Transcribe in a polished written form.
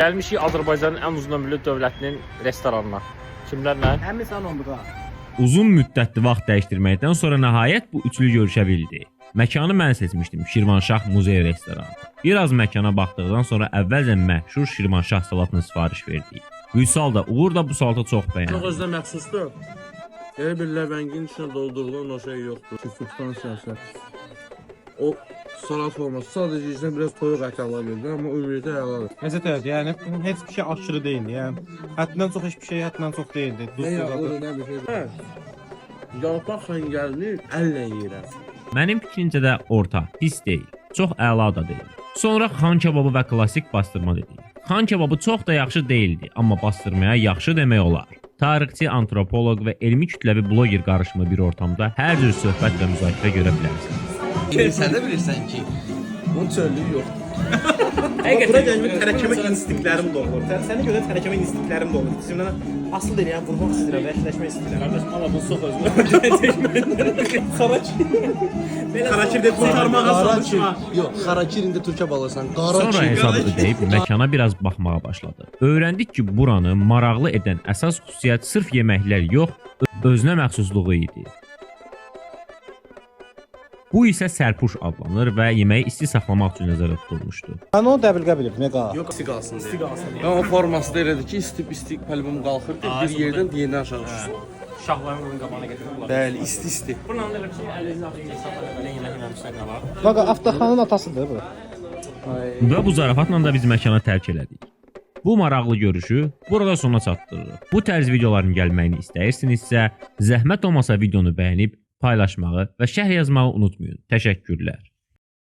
Gəlmişik Azərbaycanın ən uzun ömürlü dövlətinin restoranına. Kimlərlə? Həmin sən onduqa. Uzun müddətli vaxt dəyişdirməkdən sonra nəhayət bu üçlü görüşə bildi. Məkanı mən seçmişdim, Şirvanşah Muzey restoranı. Biraz məkana baxdıqdan sonra əvvəlcə məşhur Şirvanşah salatını sifariş verdik. Vüsal da, Uğur da bu salatı çox bəyəndi. Çox özünə məxsusdur. Elə bir ləvəngin içində doldurulan o şey yoxdur. Substansiya. O salat olmaz. Sadəcə içində biraz toyuq əti ala bildi, amma ümumiyyətlə əladır. Ləzzət yəni heç bir şey aşırı deyildi. Yəni həddindən çox heç bir şey həddindən çox deyildi. Nə bir şey. Yalpaq xəngəlini əllə yeyirəm. Mənim fikrincə də orta, pis deyil. Çox əla da deyil. Sonra xan kebabı və klassik bastırma dedik. Xan kebabı çox da yaxşı deyildi, amma bastırmaya yaxşı demək olar. Tarixçi, antropoloq və elmi kütləvi bloger qarışımı bir ortamda hər cür söhbət və müzakirə görə bilərsiniz. Sən də bilirsən ki, bunun çöllüyü yoxdur. Bura gəlmə tərəkkəmə instinktlərim doğulur. Sənə görə tərəkkəmə instinktlərim doğulur. Sizimlə asıl deyil, yəni vurmaq istəyirəm, vəhşiləşmək istəyirəm. Qardaşım, amma bu sox özünə. Xarakir də qurtarmağa çalışma. Yox, xarakirində türkə balırsan. Sonra hesabı ödəyib məkana biraz baxmağa başladı. Öyrəndik ki, buranı maraqlı edən əsas xüsusiyyət sırf yeməklər yox, özünə məxsusluğu idi. Bu isə sərpuş adlanır və yeməyi isti saxlamaq üçün nəzərdə tutulmuşdu. Mən onu dəbilqə bilirdim, nə qala. Yox, isti qalsın deyə. Amma forması da elədir ki, istib pəlbum qalxır, bir yerdən digərindən aşağı düşsün. Şahların onun qabağına gətirib. Bəli, isti. Bundan da bir şey əlinizə atın, saxlayın, belə yemək yeməmişsən qalar. Bax, Aftaxanın atasıdır bu. Və bu zarafatla da biz məkana tərk elədik. Bu maraqlı görüşü burada sona çatdırırıq. Bu tərz videoların gəlməyini istəyirsinizsə, zəhmət olmasa videonu bəyənib, paylaşmağı və şərh yazmağı unutmayın. Təşəkkürlər.